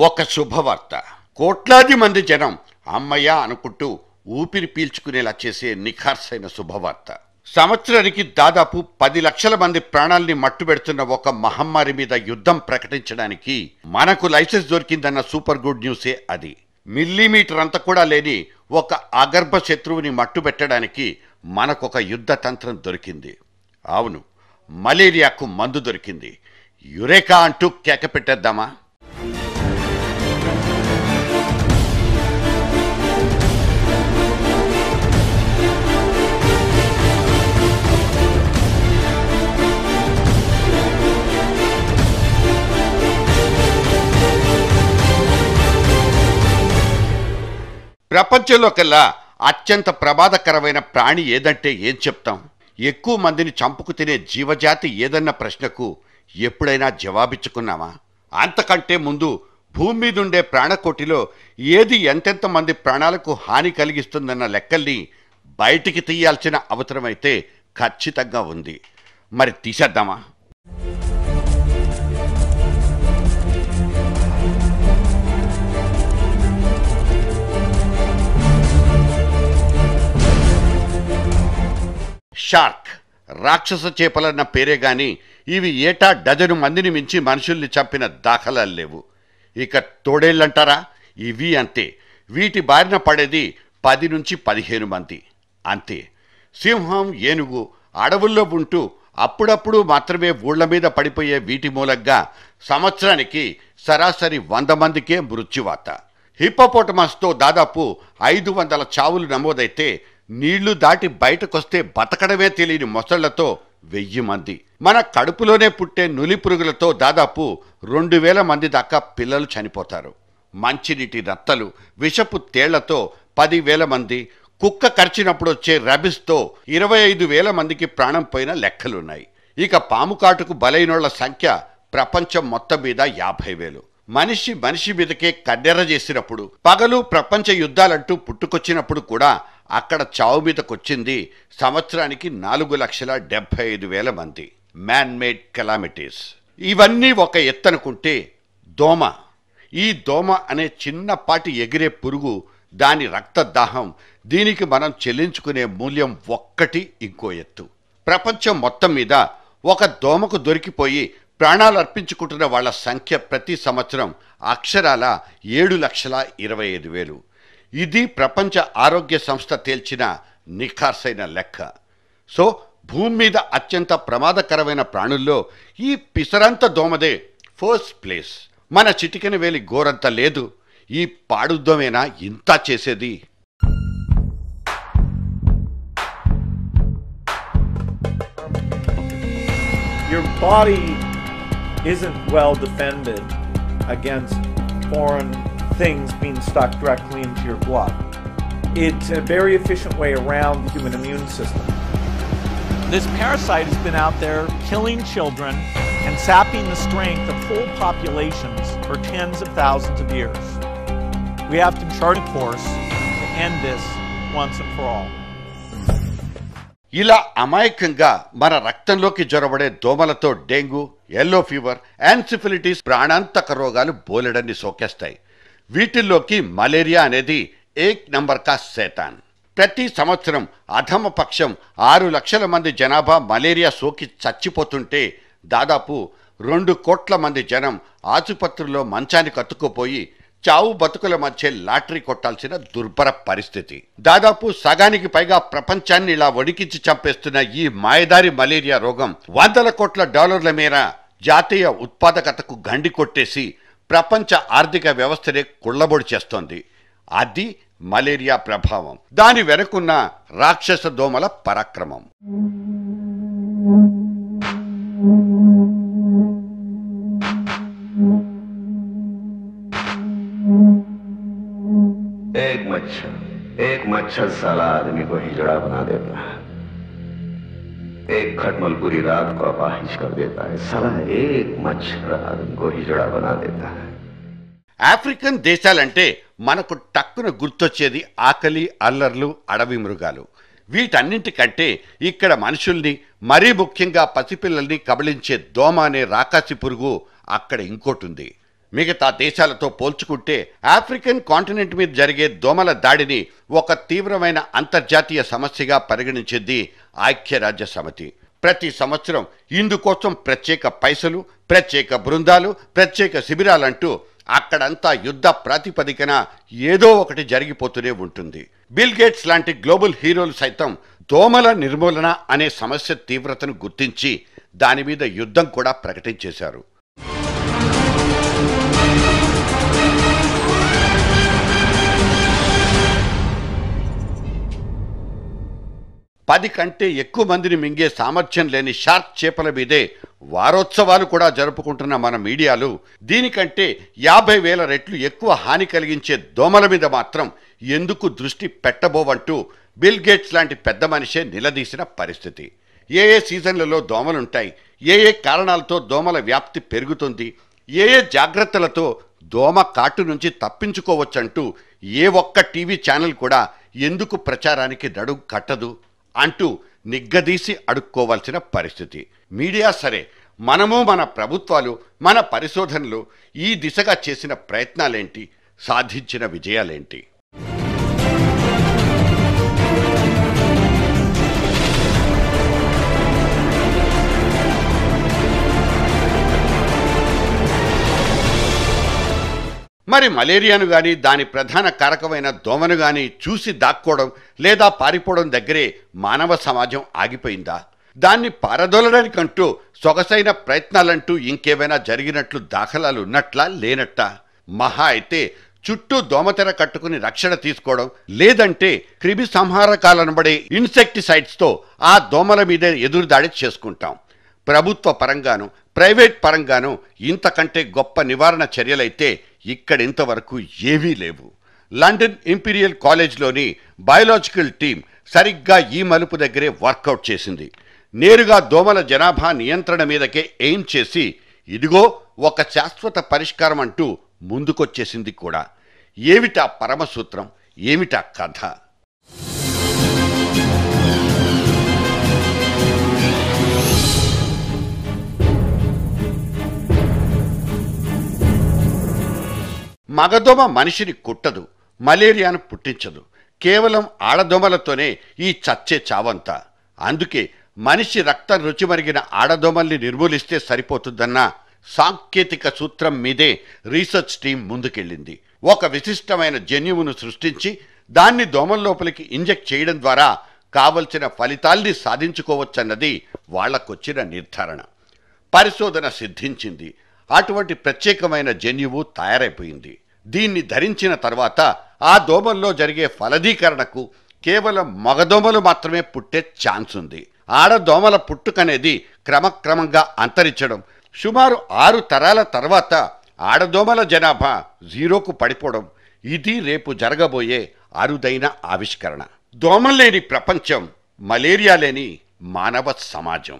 ఒక శుభవార్త. కోట్లాది మంది జనం అమ్మయ్య అనుకుంటూ ఊపిరి పీల్చుకునేలా చేసే నిఖార్సైన శుభవార్త. సంవత్సరానికి దాదాపు 10 లక్షల మంది ప్రాణాల్ని మట్టుబెడుతున్న ఒక మహమ్మారి మీద యుద్ధం ప్రకటించడానికి మనకు లైసెన్స్ దొరికిందన్న సూపర్ గుడ్ న్యూసే అది. మిల్లీమీటర్ అంత కూడా లేని ఒక అగర్భ శత్రువుని మట్టుబెట్టడానికి మనకొక యుద్ధ తంత్రం దొరికింది. అవును, మలేరియాకు మందు దొరికింది. యురేకా అంటూ కేక పెట్టేద్దామా? ప్రపంచంలో కల్లా అత్యంత ప్రమాదకరమైన ప్రాణి ఏదంటే ఏం చెప్తాం? ఎక్కువ మందిని చంపుకు తినే జీవజాతి ఏదన్న ప్రశ్నకు ఎప్పుడైనా జవాబిచ్చుకున్నామా? అంతకంటే ముందు భూమి మీదుండే ప్రాణకోటిలో ఏది ఎంతెంత మంది ప్రాణాలకు హాని కలిగిస్తుందన్న లెక్కల్ని బయటికి తీయాల్సిన అవసరమైతే ఖచ్చితంగా ఉంది. మరి తీసేద్దామా? షార్క్, రాక్షస చేపలన్న పేరే గాని ఇవి ఏటా డజను మందిని మించి మనుషుల్ని చంపిన దాఖలాలు లేవు. ఇక తోడేళ్ళంటారా, ఇవి అంతే. వీటి బారిన పడేది 10 నుంచి 15 మంది అంతే. సింహం, ఏనుగు అడవుల్లో ఉంటూ అప్పుడప్పుడు మాత్రమే ఊళ్ల మీద పడిపోయే వీటి మూలంగా సంవత్సరానికి సరాసరి 100 మందికే మృత్యువాత. హిప్పోపోటమస్తో దాదాపు 500 చావులు నమోదైతే నీళ్లు దాటి బయటకొస్తే బతకడమే తెలియని మొసళ్లతో 1000 మంది. మన కడుపులోనే పుట్టే నులి పురుగులతో దాదాపు 2000 మంది దాకా పిల్లలు చనిపోతారు. మంచినీటి నత్తలు, విషపు తేళ్లతో 10,000 మంది, కుక్క కరిచినప్పుడు వచ్చే రబిస్తో 25,000 మందికి ప్రాణం పోయిన లెక్కలున్నాయి. ఇక పాము కాటుకు బలైనోళ్ల సంఖ్య ప్రపంచం మొత్తం మీద 50,000. మనిషి మీదకే కన్నెర చేసినప్పుడు, పగలు ప్రపంచ యుద్ధాలంటూ పుట్టుకొచ్చినప్పుడు కూడా అక్కడ చావు మీదకొచ్చింది సంవత్సరానికి 4,75,000 మంది. Man made calamities. ఇవన్నీ ఒక ఎత్తనుకుంటే దోమ. ఈ దోమ అనే చిన్నపాటి ఎగిరే పురుగు, దాని రక్తదాహం, దీనికి మనం చెల్లించుకునే మూల్యం ఒక్కటి ఇంకో ఎత్తు. ప్రపంచం మొత్తం మీద ఒక దోమకు దొరికిపోయి ప్రాణాలు అర్పించుకుంటున్న వాళ్ల సంఖ్య ప్రతి సంవత్సరం అక్షరాల 7,25,000. ఇది ప్రపంచ ఆరోగ్య సంస్థ తేల్చిన నిఖార్సైన లెక్క. సో భూమి మీద అత్యంత ప్రమాదకరమైన ప్రాణుల్లో ఈ పిసరంత దోమదే ఫస్ట్ ప్లేస్. మన చిటికెన వేలి గోరంత లేదు ఈ పాడుద్దోమేనా ఇంత చేసేది? Your body isn't well defended against foreign things being stuck directly into your blood. It's a very efficient way around the human immune system. This parasite has been out there killing children and sapping the strength of whole populations for tens of thousands of years. We have to chart a course to end this once and for all. ఇలా అమాయకంగా మన రక్తంలోకి జొరబడే దోమలతో dengue, yellow fever, ఎన్సిఫిలిటిస్ ప్రాణాంతక రోగాలు బోలెడన్ని సోకేస్తాయి. వీటిల్లోకి malaria అనేది ఏక్ number కా శైతాన్. ప్రతి సంవత్సరం అధమ పక్షం 6 లక్షల మంది జనాభా మలేరియా సోకి చచ్చిపోతుంటే దాదాపు 2 కోట్ల మంది జనం ఆసుపత్రుల్లో మంచానికి అతుక్కుపోయి చావు బతుకుల మధ్య లాటరీ కొట్టాల్సిన దుర్భర పరిస్థితి. దాదాపు సగానికి పైగా ప్రపంచాన్ని ఇలా వణికించి చంపేస్తున్న ఈ మాయదారి మలేరియా రోగం $100 కోట్ల మేర జాతీయ ఉత్పాదకతకు గండి కొట్టేసి ప్రపంచ ఆర్థిక వ్యవస్థనే కుళ్ళబొడి చేస్తోంది. అది మలేరియా ప్రభావం. దాని వెనుకున్న రాక్షస దోమల పరాక్రమం. एक मच्छर साला आदमी को हिजड़ा बना देता है. एक खटमल पूरी रात को अपाहिज कर देता है. साला एक मच्छर आदमी को हिजड़ा बना देता है. ఆఫ్రికన్ దేశాలంటే మనకు టక్కున గుర్తొచ్చేది ఆకలి, అల్లర్లు, అడవి మృగాలు. వీటన్నింటికంటే ఇక్కడ మనుషుల్ని, మరీ ముఖ్యంగా పసిపిల్లల్ని కబళించే దోమ అనే రాకాసి పురుగు అక్కడ ఇంకోటి ఉంది. మిగతా దేశాలతో పోల్చుకుంటే ఆఫ్రికన్ కాంటినెంట్ మీద జరిగే దోమల దాడిని ఒక తీవ్రమైన అంతర్జాతీయ సమస్యగా పరిగణించింది ఐక్యరాజ్య సమితి. ప్రతి సంవత్సరం ఇందుకోసం ప్రత్యేక పైసలు, ప్రత్యేక బృందాలు, ప్రత్యేక శిబిరాలంటూ అక్కడంతా యుద్ధ ప్రాతిపదికన ఏదో ఒకటి జరిగిపోతూనే ఉంటుంది. బిల్ గేట్స్ లాంటి గ్లోబల్ హీరోలు సైతం దోమల నిర్మూలన అనే సమస్య తీవ్రతను గుర్తించి దాని మీద యుద్ధం కూడా ప్రకటించేశారు. పది కంటే ఎక్కువ మందిని మింగే సామర్థ్యం లేని షార్క్ చేపల మీదే వారోత్సవాలు కూడా జరుపుకుంటున్న మన మీడియాలు దీనికంటే 50,000 రెట్లు ఎక్కువ హాని కలిగించే దోమల మీద మాత్రం ఎందుకు దృష్టి పెట్టబోవంటూ బిల్ గేట్స్ లాంటి పెద్ద మనిషే నిలదీసిన పరిస్థితి. ఏ సీజన్లలో దోమలుంటాయి, ఏ కారణాలతో దోమల వ్యాప్తి పెరుగుతుంది, ఏ జాగ్రత్తలతో దోమ కాటు నుంచి తప్పించుకోవచ్చంటూ ఏ ఒక్క టీవీ ఛానల్ కూడా ఎందుకు ప్రచారానికి నడుం కట్టదు అంటూ నిగ్గదీసి అడుక్కోవాల్సిన పరిస్థితి. మీడియా సరే, మనము మన ప్రభుత్వాలు, మన పరిశోధనలు ఈ దిశగా చేసిన ప్రయత్నాలేంటి, సాధించిన విజయాలేంటి? మరి మలేరియాను గాని దాని ప్రధాన కారకమైన దోమను గాని చూసి దాక్కోవడం లేదా పారిపోవడం దగ్గరే మానవ సమాజం ఆగిపోయిందా? దాన్ని పారదోలడానికంటూ సొగసైన ప్రయత్నాలంటూ ఇంకేమైనా జరిగినట్లు దాఖలాలు ఉన్నట్లా లేనట్టా? మహా అయితే చుట్టూ దోమతెర కట్టుకుని రక్షణ తీసుకోవడం, లేదంటే క్రిమి సంహారకాలనబడే ఇన్సెక్టిసైడ్స్తో ఆ దోమల మీదే ఎదురుదాడి చేసుకుంటాం. ప్రభుత్వ పరంగాను ప్రైవేట్ పరంగాను ఇంతకంటే గొప్ప నివారణ చర్యలైతే ఇక్కడింతవరకు ఏవీ లేవు. లండన్ ఇంపీరియల్ కాలేజ్లోని బయాలజికల్ టీం సరిగ్గా ఈ మలుపు దగ్గరే వర్కౌట్ చేసింది. నేరుగా దోమల జనాభా నియంత్రణ మీదకే ఎయిమ్ చేసి ఇదిగో ఒక శాశ్వత పరిష్కారం అంటూ ముందుకొచ్చేసింది కూడా. ఏమిటా పరమసూత్రం, ఏమిటా కథ? మగదోమ మనిషిని కుట్టదు, మలేరియాను పుట్టించదు. కేవలం ఆడదోమలతోనే ఈ చచ్చే చావంతా. అందుకే మనిషి రక్తం రుచిమరిగిన ఆడదోమల్ని నిర్మూలిస్తే సరిపోతుందన్న సాంకేతిక సూత్రం మీదే రీసెర్చ్ టీం ముందుకెళ్ళింది. ఒక విశిష్టమైన జన్యువును సృష్టించి దాన్ని దోమల లోపలికి ఇంజెక్ట్ చేయడం ద్వారా కావలసిన ఫలితాల్ని సాధించుకోవచ్చన్నది వాళ్లకొచ్చిన నిర్ధారణ. పరిశోధన సిద్ధించింది. అటువంటి ప్రత్యేకమైన జన్యువు తయారైపోయింది. దీన్ని ధరించిన తర్వాత ఆ దోమల్లో జరిగే ఫలదీకరణకు కేవలం మగదోమలు మాత్రమే పుట్టే ఛాన్స్ ఉంది. ఆడదోమల పుట్టుకనేది క్రమక్రమంగా అంతరించడం, సుమారు 6 తరాల తర్వాత ఆడదోమల జనాభా 0కు పడిపోవడం, ఇది రేపు జరగబోయే అరుదైన ఆవిష్కరణ. దోమలేని ప్రపంచం, మలేరియా లేని మానవ సమాజం.